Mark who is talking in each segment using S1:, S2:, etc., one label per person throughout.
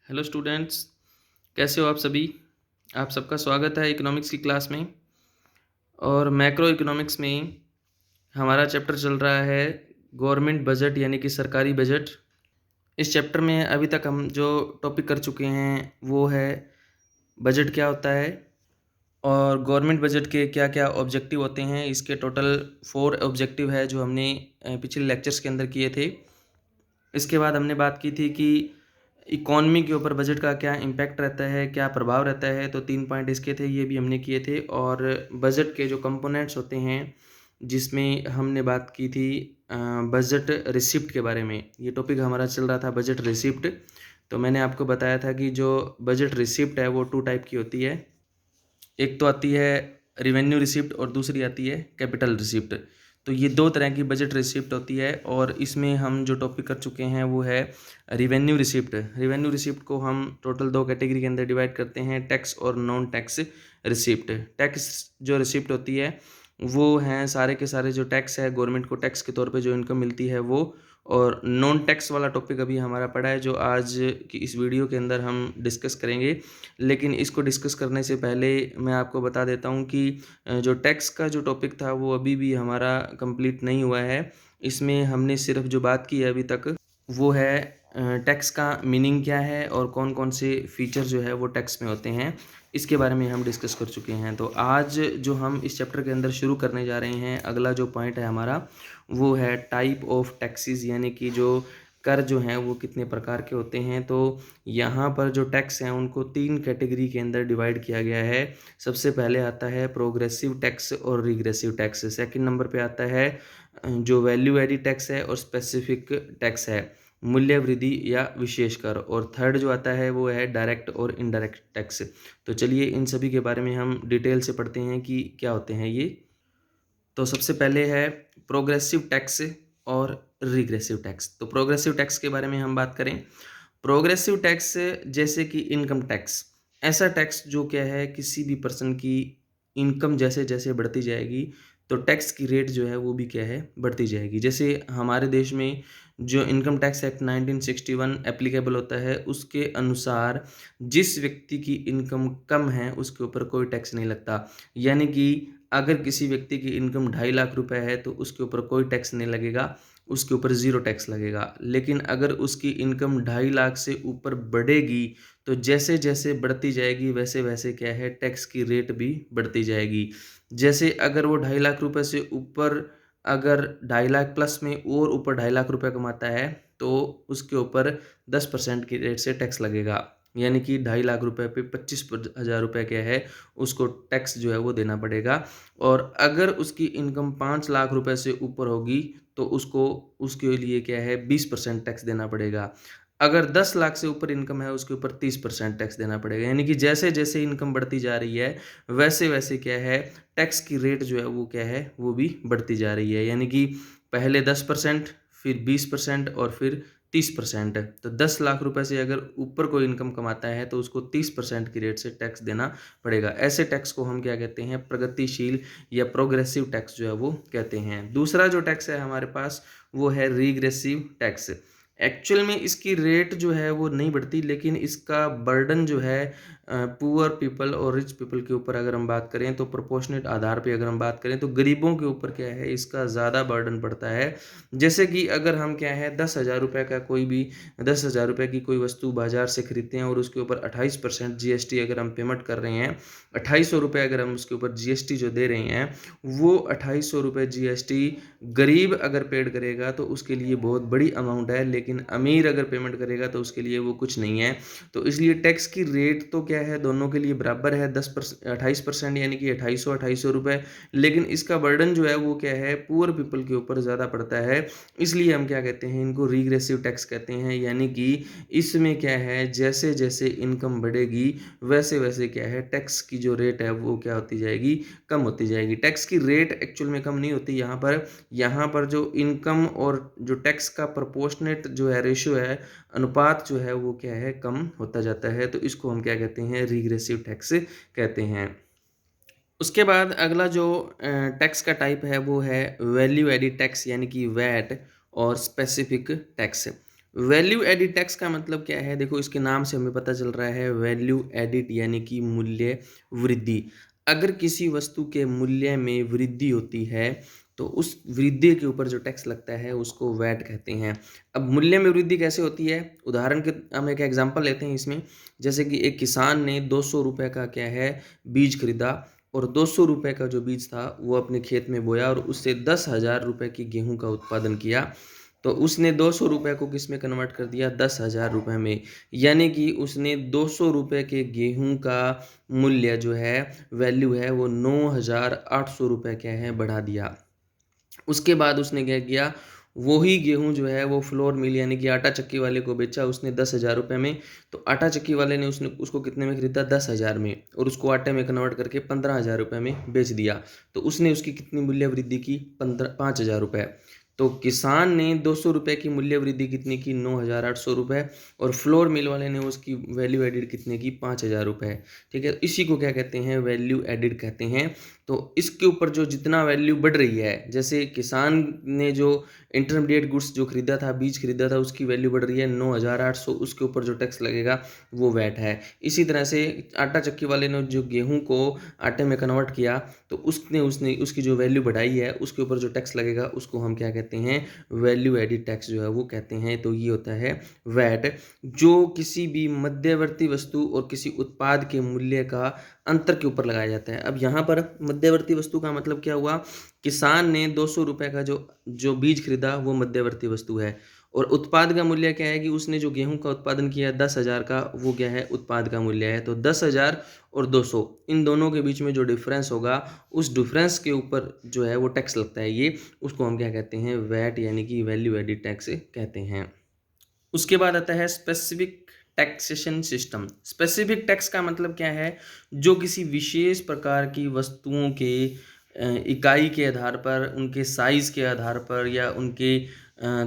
S1: Hello students, कैसे हो आप सभी। आप सबका स्वागत है इकोनॉमिक्स की क्लास में। और मैक्रो इकोनॉमिक्स में हमारा चैप्टर चल रहा है गवर्नमेंट बजट यानी कि सरकारी बजट। इस चैप्टर में अभी तक हम जो टॉपिक कर चुके हैं वो है बजट क्या होता है और गवर्नमेंट बजट के क्या क्या ऑब्जेक्टिव होते हैं। इसके टोटल 4 ऑब्जेक्टिव है जो हमने पिछले लेक्चर्स के अंदर किए थे। इसके बाद हमने बात की थी कि इकॉनमी के ऊपर बजट का क्या इम्पैक्ट रहता है, क्या प्रभाव रहता है, तो 3 पॉइंट इसके थे, ये भी हमने किए थे। और बजट के जो कंपोनेंट्स होते हैं जिसमें हमने बात की थी बजट रिसिप्ट के बारे में। ये टॉपिक हमारा चल रहा था बजट रिसिप्ट। तो मैंने आपको बताया था कि जो बजट रिसिप्ट है वो 2 टाइप की होती है। एक तो आती है रिवेन्यू रिसिप्ट और दूसरी आती है कैपिटल रिसिप्ट। तो ये 2 तरह की बजट रिसिप्ट होती है और इसमें हम जो टॉपिक कर चुके हैं वो है रिवेन्यू रिसिप्ट। रिवेन्यू रिसिप्ट को हम टोटल 2 कैटेगरी के अंदर डिवाइड करते हैं, टैक्स और नॉन टैक्स रिसिप्ट। टैक्स जो रिसिप्ट होती है वो हैं सारे के सारे जो टैक्स है, गवर्नमेंट को टैक्स के तौर पे जो इनकम मिलती है वो। और नॉन टैक्स वाला टॉपिक अभी हमारा पड़ा है जो आज की इस वीडियो के अंदर हम डिस्कस करेंगे। लेकिन इसको डिस्कस करने से पहले मैं आपको बता देता हूँ कि जो टैक्स का जो टॉपिक था वो अभी भी हमारा कंप्लीट नहीं हुआ है। इसमें हमने सिर्फ जो बात की है अभी तक वो है टैक्स का मीनिंग क्या है और कौन कौन से फीचर जो है वो टैक्स में होते हैं, इसके बारे में हम डिस्कस कर चुके हैं। तो आज जो हम इस चैप्टर के अंदर शुरू करने जा रहे हैं, अगला जो पॉइंट है हमारा वो है टाइप ऑफ टैक्सेस, यानी कि जो कर जो हैं वो कितने प्रकार के होते हैं। तो यहाँ पर जो टैक्स हैं उनको 3 कैटेगरी के अंदर डिवाइड किया गया है। सबसे पहले आता है प्रोग्रेसिव टैक्स और रिग्रेसिव टैक्स। सेकंड नंबर पे आता है जो वैल्यू एडिड टैक्स है और स्पेसिफिक टैक्स है, मूल्य वृद्धि या विशेष कर। और थर्ड जो आता है वो है डायरेक्ट और इनडायरेक्ट टैक्स। तो चलिए इन सभी के बारे में हम डिटेल से पढ़ते हैं कि क्या होते हैं ये। तो सबसे पहले है प्रोग्रेसिव टैक्स और रिग्रेसिव टैक्स। तो प्रोग्रेसिव टैक्स के बारे में हम बात करें। प्रोग्रेसिव टैक्स जैसे कि इनकम टैक्स, ऐसा टैक्स जो क्या है किसी भी पर्सन की इनकम जैसे जैसे बढ़ती जाएगी तो टैक्स की रेट जो है वो भी क्या है बढ़ती जाएगी। जैसे हमारे देश में जो इनकम टैक्स एक्ट 1961 एप्लीकेबल होता है उसके अनुसार जिस व्यक्ति की इनकम कम है उसके ऊपर कोई टैक्स नहीं लगता। यानी कि अगर किसी व्यक्ति की इनकम 2.5 लाख रुपए है तो उसके ऊपर कोई टैक्स नहीं लगेगा, उसके ऊपर ज़ीरो टैक्स लगेगा। लेकिन अगर उसकी इनकम 2.5 लाख से ऊपर बढ़ेगी तो जैसे जैसे बढ़ती जाएगी वैसे वैसे क्या है टैक्स की रेट भी बढ़ती जाएगी। जैसे अगर वो 2.5 लाख रुपए से ऊपर, अगर 2.5 लाख प्लस में और ऊपर 2.5 लाख रुपए कमाता है तो उसके ऊपर 10% की रेट से टैक्स लगेगा। यानी कि 2.5 लाख रुपए पे 25,000 रुपये क्या है उसको टैक्स जो है वो देना पड़ेगा। और अगर उसकी इनकम 5 लाख रुपए से ऊपर होगी तो उसको उसके लिए क्या है 20% टैक्स देना पड़ेगा। अगर 10 लाख से ऊपर इनकम है उसके ऊपर 30% टैक्स देना पड़ेगा। यानी कि जैसे जैसे इनकम बढ़ती जा रही है वैसे वैसे क्या है टैक्स की रेट जो है वो क्या है वो भी बढ़ती जा रही है। यानी कि पहले 10%, फिर 20% और फिर 30%। तो 10 लाख रुपए से अगर ऊपर कोई इनकम कमाता है तो उसको 30% की रेट से टैक्स देना पड़ेगा। ऐसे टैक्स को हम क्या कहते हैं प्रगतिशील या प्रोग्रेसिव टैक्स जो है वो कहते हैं। दूसरा जो टैक्स है हमारे पास वो है रिग्रेसिव टैक्स। एक्चुअल में इसकी रेट जो है वो नहीं बढ़ती लेकिन इसका बर्डन जो है पुअर पीपल और रिच पीपल के ऊपर अगर हम बात करें तो प्रोपोर्शनेट आधार पे अगर हम बात करें तो गरीबों के ऊपर क्या है इसका ज़्यादा बर्डन पड़ता है। जैसे कि अगर हम क्या है 10,000 रुपये का कोई भी 10,000 रुपये की कोई वस्तु बाजार से खरीदते हैं और उसके ऊपर 28% जीएसटी अगर हम पेमेंट कर रहे हैं, 2,800 रुपये अगर हम उसके ऊपर जीएसटी जो दे रहे हैं वो 2,800 रुपये जीएसटी गरीब अगर पेड करेगा तो उसके लिए बहुत बड़ी अमाउंट है, लेकिन अमीर अगर पेमेंट करेगा तो उसके लिए वो कुछ नहीं है। तो इसलिए टैक्स की रेट तो क्या है दोनों के लिए बराबर है 28%, यानी कि 2,800 रुपये। लेकिन इसका बर्डन जो है वो क्या है पुअर पीपल के ऊपर ज़्यादा पड़ता है। इसलिए हम क्या कहते हैं इनको रिग्रेसिव टैक्स कहते हैं। यानी कि इसमें क्या है जैसे जैसे इनकम बढ़ेगी वैसे वैसे क्या है टैक्स की जो रेट है वो क्या होती जाएगी कम होती जाएगी। टैक्स की रेट एक्चुअल में कम नहीं होती यहाँ पर जो इनकम और जो टैक्स का प्रोपोर्शनेट जो है रेशियो है, अनुपात जो है वो क्या है कम होता जाता है। तो इसको हम क्या कहते हैं रिग्रेसिव टैक्स कहते हैं। उसके बाद अगला जो टैक्स का टाइप है वो है वैल्यू एडिड टैक्स यानी कि वैट और specific tax. Value added tax का मतलब क्या है? देखो इसके नाम से हमें पता चल रहा है वैल्यू एडिड यानी कि मूल्य वृद्धि। अगर किसी वस्तु के मूल्य में वृद्धि होती है तो उस वृद्धि के ऊपर जो टैक्स लगता है उसको वैट कहते हैं। अब मूल्य में वृद्धि कैसे होती है? उदाहरण के हम एक एग्जांपल लेते हैं इसमें। जैसे कि एक किसान ने 200 रुपये का क्या है बीज खरीदा और 200 रुपये का जो बीज था वो अपने खेत में बोया और उससे 10,000 रुपये की गेहूं का उत्पादन किया। तो उसने 200 रुपये को किस में कन्वर्ट कर दिया? 10,000 रुपये में। यानी कि उसने 200 रुपये के गेहूं का मूल्य जो है वैल्यू है वो 9,800 रुपये क्या है बढ़ा दिया। उसके बाद उसने क्या किया? वही गेहूं जो है वो फ्लोर मिल यानी कि आटा चक्की वाले को बेचा उसने 10,000 रुपये में। तो आटा चक्की वाले ने उसने उसको कितने में खरीदा? 10,000 में, और उसको आटे में कन्वर्ट करके 15,000 रुपये में बेच दिया। तो उसने उसकी कितनी मूल्य वृद्धि की? 5,000 रुपये। तो किसान ने 200 रुपये की मूल्य वृद्धि कितनी की? 9,800 रुपये। और फ्लोर मिल वाले ने उसकी वैल्यू एडिड कितने की? 5,000 रुपये। ठीक है, इसी को क्या कहते हैं? वैल्यू एडिड कहते हैं। तो इसके ऊपर जो जितना वैल्यू बढ़ रही है, जैसे किसान ने जो इंटरमीडिएट गुड्स जो खरीदा था, बीज खरीदा था, उसकी वैल्यू बढ़ रही है 9,800, उसके ऊपर जो टैक्स लगेगा वो वैट है। इसी तरह से आटा चक्की वाले ने जो गेहूं को आटे में कन्वर्ट किया तो उसने उसने उसकी जो वैल्यू बढ़ाई है उसके ऊपर जो टैक्स लगेगा उसको हम क्या कहते हैं? वैल्यू एडिड टैक्स जो है वो कहते हैं। तो ये होता है वैट, जो किसी भी मध्यवर्ती वस्तु और किसी उत्पाद के मूल्य का अंतर के ऊपर लगाया जाता है। अब यहाँ पर मध्यवर्ती वस्तु का मतलब क्या हुआ? किसान ने 200 रुपये का जो जो बीज खरीदा वो मध्यवर्ती वस्तु है। और उत्पाद का मूल्य क्या है कि उसने जो गेहूं का उत्पादन किया 10,000 का, वो क्या है? उत्पाद का मूल्य है। तो 10,000 और 200 इन दोनों के बीच में जो डिफरेंस होगा उस डिफरेंस के ऊपर जो है वो टैक्स लगता है। ये उसको हम क्या कहते हैं? वैट यानी कि वैल्यू एडिड टैक्स कहते हैं। उसके बाद आता है specific taxation system. Specific tax का मतलब क्या है? जो किसी विशेष प्रकार की वस्तुओं के इकाई के आधार पर, उनके साइज के आधार पर या उनके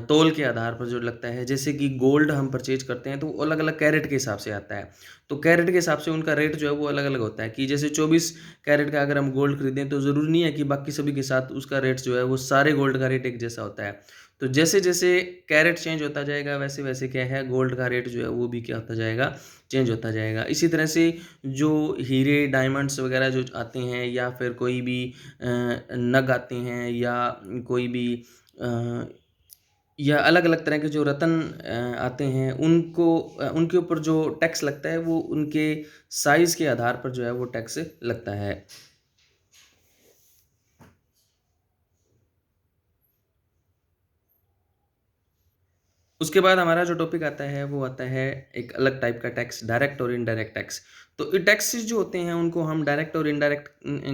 S1: तौल के आधार पर जो लगता है। जैसे कि गोल्ड हम परचेज करते हैं तो वो अलग अलग कैरेट के हिसाब से आता है। तो कैरेट के हिसाब से उनका रेट जो है वो अलग अलग होता है। कि जैसे 24 कैरेट का अगर हम गोल्ड खरीदें तो ज़रूरी नहीं है कि बाकी सभी के साथ उसका रेट जो है वो सारे गोल्ड का रेट एक जैसा होता है। तो जैसे जैसे कैरेट चेंज होता जाएगा वैसे वैसे क्या है गोल्ड का रेट जो है वो भी क्या होता जाएगा? चेंज होता जाएगा। इसी तरह से जो हीरे डायमंड्स वगैरह जो आते हैं या फिर कोई भी नग आते हैं या कोई भी या अलग अलग तरह के जो रत्न आते हैं उनके ऊपर जो टैक्स लगता है वो उनके साइज़ के आधार पर जो है वो टैक्स लगता है। उसके बाद हमारा जो टॉपिक आता है वो आता है एक अलग टाइप का टैक्स, डायरेक्ट और इनडायरेक्ट टैक्स। तो ये टैक्सेस जो होते हैं उनको हम डायरेक्ट और इनडायरेक्ट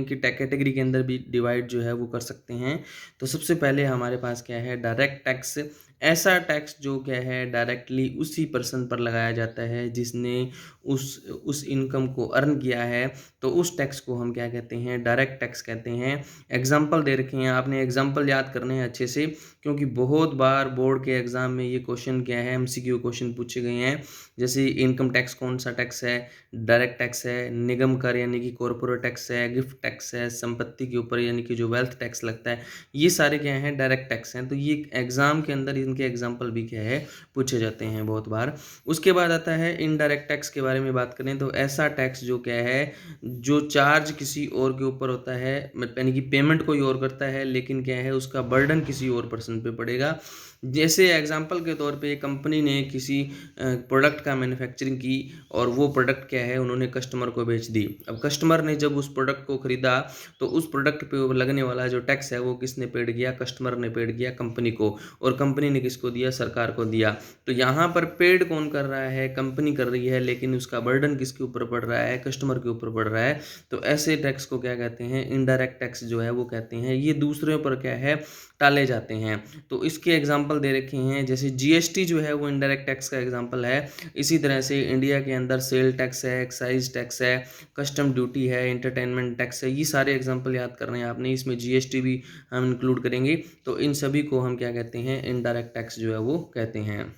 S1: की कैटेगरी के अंदर भी डिवाइड जो है वो कर सकते हैं। तो सबसे पहले हमारे पास क्या है? Direct tax. ऐसा टैक्स जो क्या है डायरेक्टली उसी पर्सन पर लगाया जाता है जिसने उस इनकम को अर्न किया है। तो उस टैक्स को हम क्या कहते हैं? डायरेक्ट टैक्स कहते हैं। एग्जाम्पल दे रखे हैं, आपने एग्जाम्पल याद करने हैं अच्छे से, क्योंकि बहुत बार बोर्ड के एग्जाम में ये क्वेश्चन क्या है? एमसीक्यू क्वेश्चन पूछे गए हैं। जैसे इनकम टैक्स कौन सा टैक्स है? डायरेक्ट टैक्स है, निगम कर यानी कि कॉर्पोरेट टैक्स है, गिफ्ट टैक्स है, संपत्ति के ऊपर यानी कि जो वेल्थ टैक्स लगता है, ये सारे क्या हैं? डायरेक्ट टैक्स हैं। तो ये एग्जाम के अंदर इनके एग्जाम्पल भी क्या है? पूछे जाते हैं बहुत बार। उसके बाद आता है इनडायरेक्ट टैक्स के बारे में बात करें तो ऐसा टैक्स जो क्या है जो चार्ज किसी और के ऊपर होता है, यानी कि पेमेंट कोई और करता है लेकिन क्या है उसका बर्डन किसी और पर्सन पे पड़ेगा। जैसे एग्जांपल के तौर पे कंपनी ने किसी प्रोडक्ट का मैन्युफैक्चरिंग की और वो प्रोडक्ट क्या है उन्होंने कस्टमर को बेच दी। अब कस्टमर ने जब उस प्रोडक्ट को खरीदा तो उस प्रोडक्ट पे लगने वाला जो टैक्स है वो किसने पेड किया? कस्टमर ने पेड किया कंपनी को, और कंपनी ने किसको दिया? सरकार को दिया। तो यहाँ पर पेड कौन कर रहा है? कंपनी कर रही है, लेकिन उसका बर्डन किसके ऊपर पड़ रहा है? कस्टमर के ऊपर पड़ रहा है। तो ऐसे टैक्स को क्या कहते हैं? इनडायरेक्ट टैक्स जो है वो कहते हैं। ये दूसरे पर क्या है? टाले जाते हैं। तो इसके एग्जाम्पल दे रखे हैं, जैसे जीएसटी जो है वो इनडायरेक्ट टैक्स का एग्जाम्पल है। इसी तरह से इंडिया के अंदर सेल टैक्स है, एक्साइज टैक्स है, कस्टम ड्यूटी है, एंटरटेनमेंट टैक्स है। ये सारे एग्जाम्पल याद करने हैं आपने, इसमें जीएसटी भी हम इंक्लूड करेंगे। तो इन सभी को हम क्या कहते हैं? इनडायरेक्ट टैक्स जो है वो कहते हैं।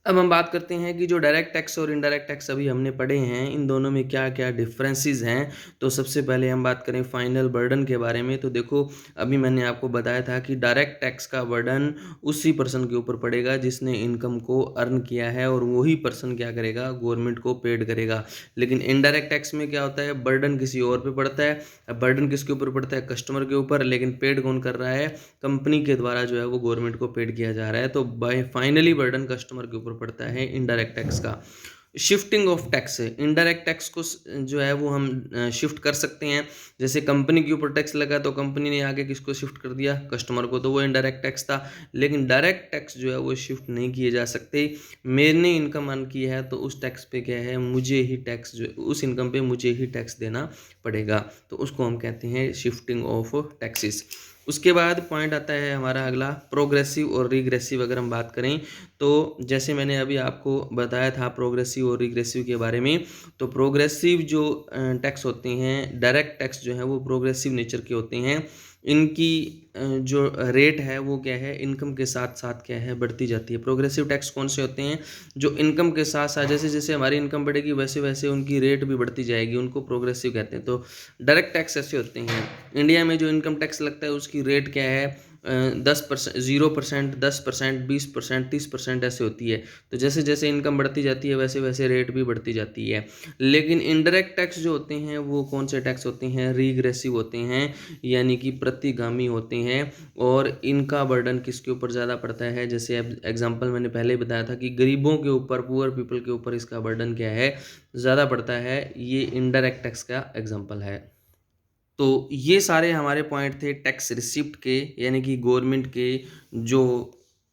S1: अब हम बात करते हैं कि जो डायरेक्ट टैक्स और इनडायरेक्ट टैक्स अभी हमने पढ़े हैं, इन दोनों में क्या-क्या डिफरेंसेस हैं। तो सबसे पहले हम बात करें फाइनल बर्डन के बारे में, तो देखो अभी मैंने आपको बताया था कि डायरेक्ट टैक्स का बर्डन उसी पर्सन के ऊपर पड़ेगा जिसने इनकम को अर्न किया है और वही पर्सन क्या करेगा, गवर्नमेंट को पेड करेगा। लेकिन इनडायरेक्ट टैक्स में क्या होता है, बर्डन किसी और पे पड़ता है। अब बर्डन किसके ऊपर पड़ता है, कस्टमर के ऊपर, लेकिन पेड कौन कर रहा है, कंपनी के द्वारा जो है वो गवर्नमेंट को पेड किया जा रहा है। तो बाय फाइनली बर्डन कस्टमर के ऊपर पड़ता है इनडायरेक्ट टैक्स का। Shifting of tax, indirect tax को जो है वो हम शिफ्ट कर सकते हैं। जैसे कंपनी के ऊपर टैक्स लगा तो कंपनी ने आगे किसको शिफ्ट कर दिया, कस्टमर को, तो वो इनडायरेक्ट टैक्स था। लेकिन डायरेक्ट टैक्स जो है वो शिफ्ट नहीं किए जा सकते। मैंने इनकम अर्न की है तो उस टैक्स पे क्या है, मुझे ही टैक्स जो उस इनकम पे मुझे ही टैक्स देना पड़ेगा। तो उसको हम कहते हैं शिफ्टिंग ऑफ टैक्सेस। उसके बाद पॉइंट आता है हमारा अगला, प्रोग्रेसिव और रिग्रेसिव। अगर हम बात करें तो जैसे मैंने अभी आपको बताया था प्रोग्रेसिव और रिग्रेसिव के बारे में, तो प्रोग्रेसिव जो टैक्स होते हैं, डायरेक्ट टैक्स जो है वो प्रोग्रेसिव नेचर के होते हैं। इनकी जो रेट है वो क्या है, इनकम के साथ साथ क्या है, बढ़ती जाती है। प्रोग्रेसिव टैक्स कौन से होते हैं, जो इनकम के साथ साथ जैसे जैसे हमारी इनकम बढ़ेगी वैसे वैसे उनकी रेट भी बढ़ती जाएगी, उनको प्रोग्रेसिव कहते हैं। तो डायरेक्ट टैक्स ऐसे होते हैं, इंडिया में जो इनकम टैक्स लगता है उसकी रेट क्या है, 10%, 0%, 10%, 20%, 30% ऐसे होती है। तो जैसे जैसे इनकम बढ़ती जाती है वैसे वैसे रेट भी बढ़ती जाती है। लेकिन इनडायरेक्ट टैक्स जो होते हैं वो कौन से टैक्स होते हैं, रिग्रेसिव होते हैं, यानी कि प्रतिगामी होते हैं। और इनका बर्डन किसके ऊपर ज़्यादा पड़ता है, जैसे एग्जांपल मैंने पहले बताया था कि गरीबों के ऊपर, पुअर पीपल के ऊपर इसका बर्डन क्या है, ज़्यादा पड़ता है। ये इनडायरेक्ट टैक्स का एग्जांपल है। तो ये सारे हमारे पॉइंट थे टैक्स रिसिप्ट के, यानी कि गवर्नमेंट के जो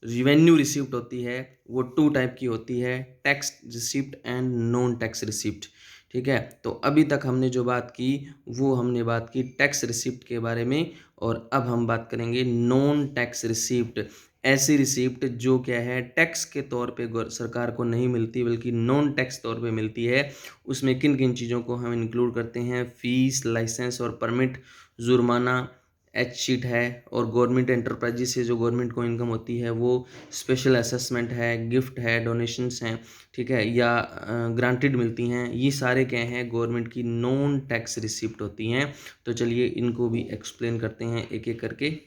S1: रिवेन्यू रिसिप्ट होती है वो टू टाइप की होती है, tax receipt and non tax receipt. ठीक है, तो अभी तक हमने जो बात की वो हमने बात की टैक्स रिसिप्ट के बारे में, और अब हम बात करेंगे नॉन टैक्स रिसिप्ट। ऐसी रिसिप्ट जो क्या है, टैक्स के तौर पे सरकार को नहीं मिलती बल्कि नॉन टैक्स तौर पे मिलती है। उसमें किन किन चीज़ों को हम इंक्लूड करते हैं, फीस, लाइसेंस और परमिट, जुर्माना, एच शीट है, और गवर्नमेंट एंटरप्राइजेस से जो गवर्नमेंट को इनकम होती है वो, स्पेशल असेसमेंट है, गिफ्ट है, डोनेशंस हैं, ठीक है, या ग्रांटेड मिलती हैं। ये सारे क्या हैं, गवर्नमेंट की नॉन टैक्स रिसिप्ट होती हैं। तो चलिए इनको भी एक्सप्लेन करते हैं एक एक करके।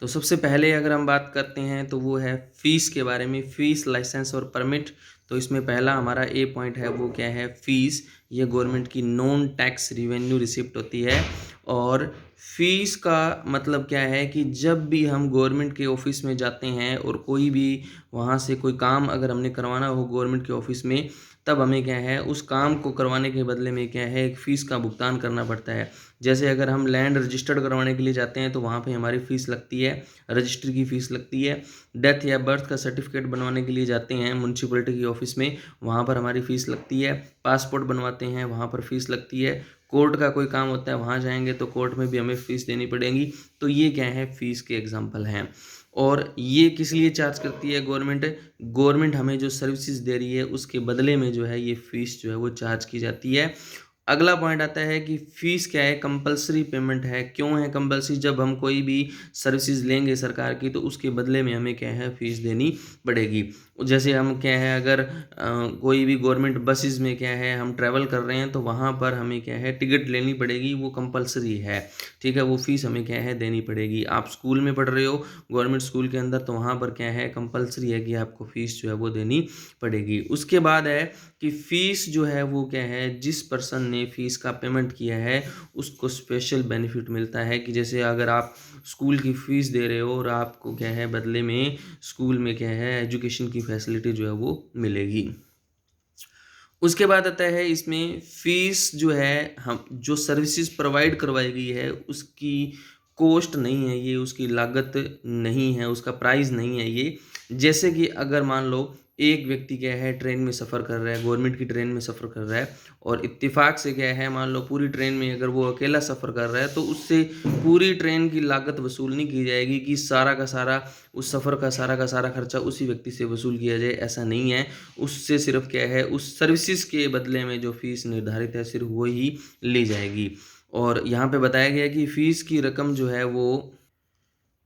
S1: तो सबसे पहले अगर हम बात करते हैं तो वो है फ़ीस के बारे में, फ़ीस, लाइसेंस और परमिट। तो इसमें पहला हमारा ए पॉइंट है वो क्या है, फ़ीस। ये गवर्नमेंट की नॉन टैक्स रिवेन्यू रिसिप्ट होती है। और फ़ीस का मतलब क्या है कि जब भी हम गवर्नमेंट के ऑफिस में जाते हैं और कोई भी वहाँ से कोई काम अगर हमने करवाना हो गवर्नमेंट के ऑफिस में, तब हमें क्या है, उस काम को करवाने के बदले में क्या है, एक फ़ीस का भुगतान करना पड़ता है। जैसे अगर हम लैंड रजिस्टर्ड करवाने के लिए जाते हैं तो वहाँ पे हमारी फ़ीस लगती है, रजिस्ट्री की फ़ीस लगती है। डेथ या बर्थ का सर्टिफिकेट बनवाने के लिए जाते हैं म्युनिसिपैलिटी की ऑफिस में, वहाँ पर हमारी फ़ीस लगती है। पासपोर्ट बनवाते हैं, वहाँ पर फ़ीस लगती है। कोर्ट का कोई काम होता है, वहाँ जाएंगे तो कोर्ट में भी हमें फ़ीस देनी पड़ेगी। तो ये क्या है, फ़ीस के एग्जाम्पल हैं। और ये किस लिए चार्ज करती है गवर्नमेंट, गवर्नमेंट हमें जो सर्विसेज दे रही है उसके बदले में जो है ये फ़ीस जो है वो चार्ज की जाती है। अगला पॉइंट आता है कि फ़ीस क्या है, कंपलसरी पेमेंट है। क्यों है कंपलसरी, जब हम कोई भी सर्विसेज लेंगे सरकार की तो उसके बदले में हमें क्या है, फ़ीस देनी पड़ेगी। जैसे हम क्या है, अगर कोई भी गवर्नमेंट बसेस में क्या है हम ट्रैवल कर रहे हैं तो वहाँ पर हमें क्या है, टिकट लेनी पड़ेगी, वो कंपलसरी है। ठीक है, वो फ़ीस हमें क्या है, देनी पड़ेगी। आप स्कूल में पढ़ रहे हो गवर्नमेंट स्कूल के अंदर, तो वहाँ पर क्या है, कंपलसरी है कि आपको फ़ीस जो है वो देनी पड़ेगी। उसके बाद है कि फ़ीस जो है वो क्या है, जिस पर्सन ने फ़ीस का पेमेंट किया है उसको स्पेशल बेनिफिट मिलता है। कि जैसे अगर आप स्कूल की फ़ीस दे रहे हो और आपको क्या है, बदले में स्कूल में क्या है, एजुकेशन की फैसिलिटी जो है वो मिलेगी। उसके बाद आता है इसमें फ़ीस जो है, हम जो सर्विसेज प्रोवाइड करवाई गई है उसकी कॉस्ट नहीं है ये, उसकी लागत नहीं है, उसका प्राइस नहीं है ये। जैसे कि अगर मान लो एक व्यक्ति क्या है, ट्रेन में सफ़र कर रहा है, गवर्नमेंट की ट्रेन में सफ़र कर रहा है, और इत्तेफाक से क्या है, मान लो पूरी ट्रेन में अगर वो अकेला सफ़र कर रहा है तो उससे पूरी ट्रेन की लागत वसूल नहीं की जाएगी कि सारा का सारा, उस सफ़र का सारा खर्चा उसी व्यक्ति से वसूल किया जाए, ऐसा नहीं है। उससे सिर्फ क्या है, उस सर्विसेज के बदले में जो फ़ीस निर्धारित है सिर्फ वो ही ली जाएगी। और यहाँ पे बताया गया है कि फ़ीस की रकम जो है वो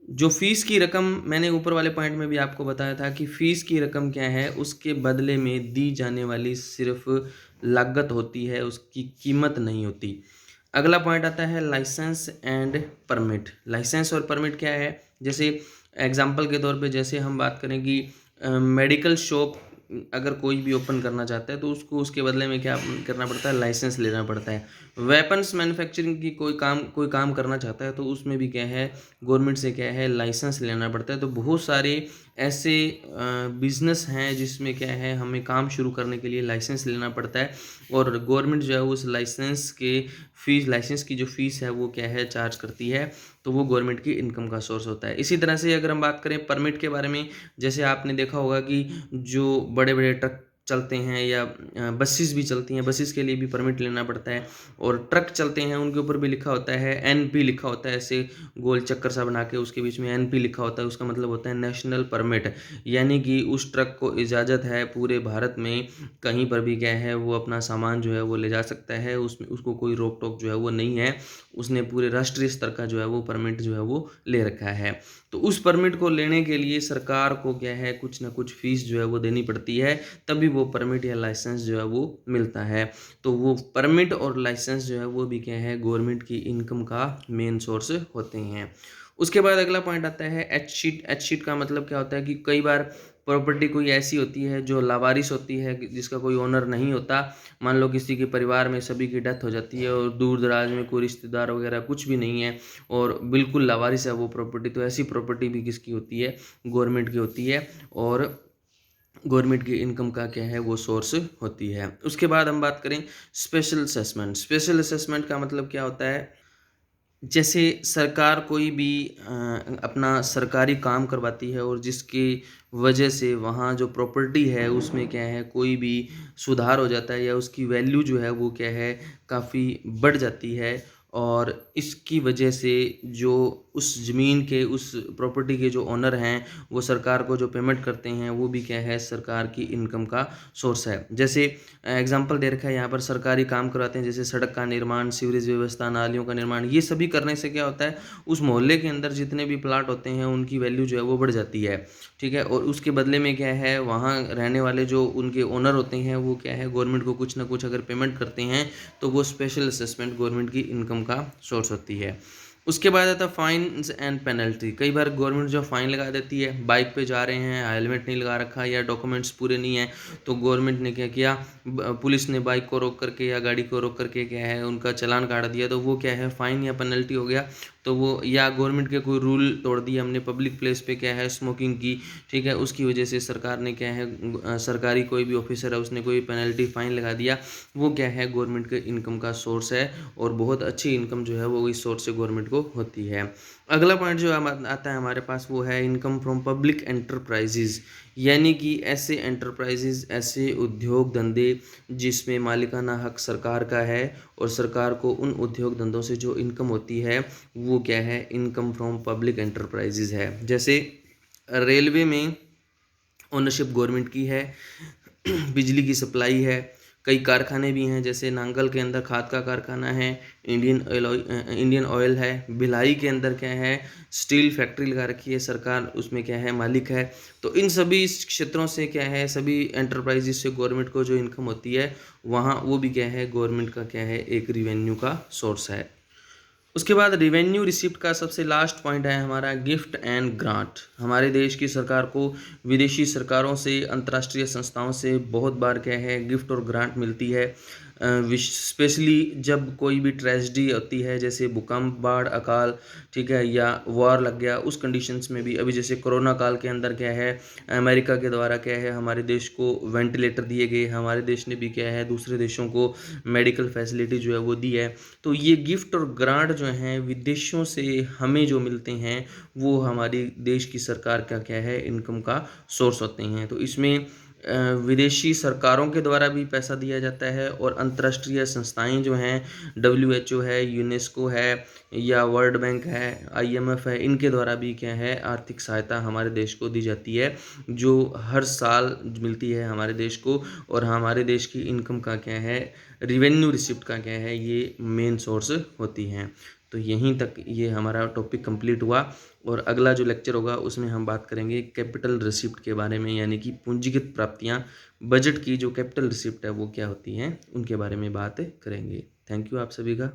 S1: जो फ़ीस की रकम मैंने ऊपर वाले पॉइंट में भी आपको बताया था कि फ़ीस की रकम क्या है, उसके बदले में दी जाने वाली सिर्फ़ लागत होती है, उसकी कीमत नहीं होती। अगला पॉइंट आता है लाइसेंस एंड परमिट। लाइसेंस और परमिट क्या है? जैसे एग्ज़ाम्पल के तौर पे जैसे हम बात करें कि मेडिकल शॉप अगर कोई भी ओपन करना चाहता है तो उसको उसके बदले में क्या करना पड़ता है? लाइसेंस लेना पड़ता है। वेपन्स मैन्युफैक्चरिंग की कोई काम करना चाहता है तो उसमें भी क्या है, गवर्नमेंट से क्या है, लाइसेंस लेना पड़ता है। तो बहुत सारे ऐसे बिज़नेस हैं जिसमें क्या है, हमें काम शुरू करने के लिए लाइसेंस लेना पड़ता है और गवर्नमेंट जो है उस लाइसेंस की जो फ़ीस है वो क्या है, चार्ज करती है। तो वो गवर्नमेंट की इनकम का सोर्स होता है। इसी तरह से अगर हम बात करें परमिट के बारे में, जैसे आपने देखा होगा कि जो बड़े-बड़े ट्रक चलते हैं या बसेस भी चलती हैं, बसेस के लिए भी परमिट लेना पड़ता है और ट्रक चलते हैं उनके ऊपर भी लिखा होता है एनपी लिखा होता है, ऐसे गोल चक्कर सा बना के उसके बीच में एनपी लिखा होता है, उसका मतलब होता है नेशनल परमिट। यानी कि उस ट्रक को इजाज़त है पूरे भारत में कहीं पर भी क्या है, वो अपना सामान जो है वो ले जा सकता है, उसमें उसको कोई रोक टोक जो है वो नहीं है। उसने पूरे राष्ट्रीय स्तर का जो है वो परमिट जो है वो ले रखा है। तो उस परमिट को लेने के लिए सरकार को क्या है, कुछ ना कुछ फ़ीस जो है वो देनी पड़ती है, तभी वो परमिट या लाइसेंस जो है वो मिलता है। तो वो परमिट और लाइसेंस जो है वो भी क्या है, गवर्नमेंट की इनकम का मेन सोर्स होते हैं। उसके बाद अगला पॉइंट आता है एच शीट। एच शीट का मतलब क्या होता है कि कई बार प्रॉपर्टी कोई ऐसी होती है जो लावारिस होती है, जिसका कोई ओनर नहीं होता। मान लो किसी के परिवार में सभी की डेथ हो जाती है और दूर दराज में कोई रिश्तेदार वगैरह कुछ भी नहीं है और बिल्कुल लावारिस है वो प्रॉपर्टी, तो ऐसी प्रॉपर्टी भी किसकी होती है, गवर्नमेंट की होती है और गवर्नमेंट की इनकम का क्या है, वो सोर्स होती है। उसके बाद हम बात करें स्पेशल असेसमेंट। स्पेशल असेसमेंट का मतलब क्या होता है, जैसे सरकार कोई भी अपना सरकारी काम करवाती है और जिसकी वजह से वहाँ जो प्रॉपर्टी है उसमें क्या है, कोई भी सुधार हो जाता है या उसकी वैल्यू जो है वो क्या है, काफ़ी बढ़ जाती है और इसकी वजह से जो उस ज़मीन के, उस प्रॉपर्टी के जो ओनर हैं वो सरकार को जो पेमेंट करते हैं वो भी क्या है, सरकार की इनकम का सोर्स है। जैसे एग्जाम्पल दे रखा है यहाँ पर, सरकारी काम करवाते हैं जैसे सड़क का निर्माण, सीवरेज व्यवस्था, नालियों का निर्माण, ये सभी करने से क्या होता है, उस मोहल्ले के अंदर जितने भी प्लाट होते हैं उनकी वैल्यू जो है वो बढ़ जाती है। ठीक है, और उसके बदले में क्या है, वहाँ रहने वाले जो उनके ओनर होते हैं वो क्या है, गवर्नमेंट को कुछ ना कुछ अगर पेमेंट करते हैं तो वो स्पेशल असेसमेंट गवर्नमेंट की इनकम का सोर्स होती है। उसके बाद आता है फाइन्स एंड पेनल्टी। कई बार गवर्नमेंट जो फाइन लगा देती है, बाइक पे जा रहे हैं, हेलमेट नहीं लगा रखा या डॉक्यूमेंट्स पूरे नहीं हैं, तो गवर्नमेंट ने क्या किया, पुलिस ने बाइक को रोक करके या गाड़ी को रोक करके क्या है, उनका चालान काट दिया, तो वो क्या है, फाइन या पेनल्टी हो गया। तो वो, या गवर्नमेंट के कोई रूल तोड़ दिया हमने, पब्लिक प्लेस पे क्या है स्मोकिंग की, ठीक है, उसकी वजह से सरकार ने क्या है, सरकारी कोई भी ऑफिसर है उसने कोई पेनल्टी फाइन लगा दिया, वो क्या है, गवर्नमेंट के इनकम का सोर्स है और बहुत अच्छी इनकम जो है वो इस सोर्स से गवर्नमेंट को होती है। अगला पॉइंट जो आता है हमारे पास वो है इनकम फ्रॉम पब्लिक एंटरप्राइजेज। यानी कि ऐसे एंटरप्राइजेज, ऐसे उद्योग धंधे जिसमें मालिकाना हक सरकार का है और सरकार को उन उद्योग धंधों से जो इनकम होती है वो क्या है, इनकम फ्रॉम पब्लिक एंटरप्राइजेज है। जैसे रेलवे में ओनरशिप गवर्नमेंट की है, बिजली की सप्लाई है, कई कारखाने भी हैं, जैसे नांगल के अंदर खाद का कारखाना है, इंडियन ऑयल है, भिलाई के अंदर क्या है, स्टील फैक्ट्री लगा रखी है सरकार, उसमें क्या है, मालिक है। तो इन सभी क्षेत्रों से क्या है, सभी एंटरप्राइजेस से गवर्नमेंट को जो इनकम होती है वहाँ, वो भी क्या है, गवर्नमेंट का क्या है, एक रिवेन्यू का सोर्स है। उसके बाद रिवेन्यू रिसिप्ट का सबसे लास्ट पॉइंट है हमारा गिफ्ट एंड ग्रांट। हमारे देश की सरकार को विदेशी सरकारों से, अंतर्राष्ट्रीय संस्थाओं से बहुत बार क्या है, गिफ्ट और ग्रांट मिलती है। स्पेशली जब कोई भी ट्रेजेडी होती है, जैसे भूकंप, बाढ़, अकाल, ठीक है, या वॉर लग गया, उस कंडीशंस में भी, अभी जैसे कोरोना काल के अंदर क्या है, अमेरिका के द्वारा क्या है, हमारे देश को वेंटिलेटर दिए गए, हमारे देश ने भी क्या है, दूसरे देशों को मेडिकल फैसिलिटी जो है वो दी है। तो ये गिफ्ट और ग्रांट जो हैं विदेशों से हमें जो मिलते हैं वो हमारी देश की सरकार का क्या है, इनकम का सोर्स होते हैं। तो इसमें विदेशी सरकारों के द्वारा भी पैसा दिया जाता है और अंतर्राष्ट्रीय संस्थाएं जो हैं, डब्ल्यूएचओ है, यूनेस्को है या वर्ल्ड बैंक है, आईएमएफ है, इनके द्वारा भी क्या है, आर्थिक सहायता हमारे देश को दी जाती है, जो हर साल मिलती है हमारे देश को। और हमारे देश की इनकम का क्या है, रिवेन्यू रिसिप्ट का क्या है, ये मेन सोर्स होती हैं। तो यहीं तक ये हमारा टॉपिक कंप्लीट हुआ और अगला जो लेक्चर होगा उसमें हम बात करेंगे कैपिटल रिसिप्ट के बारे में, यानी कि पूंजीगत प्राप्तियाँ, बजट की जो कैपिटल रिसिप्ट है वो क्या होती हैं, उनके बारे में बात करेंगे। थैंक यू आप सभी का।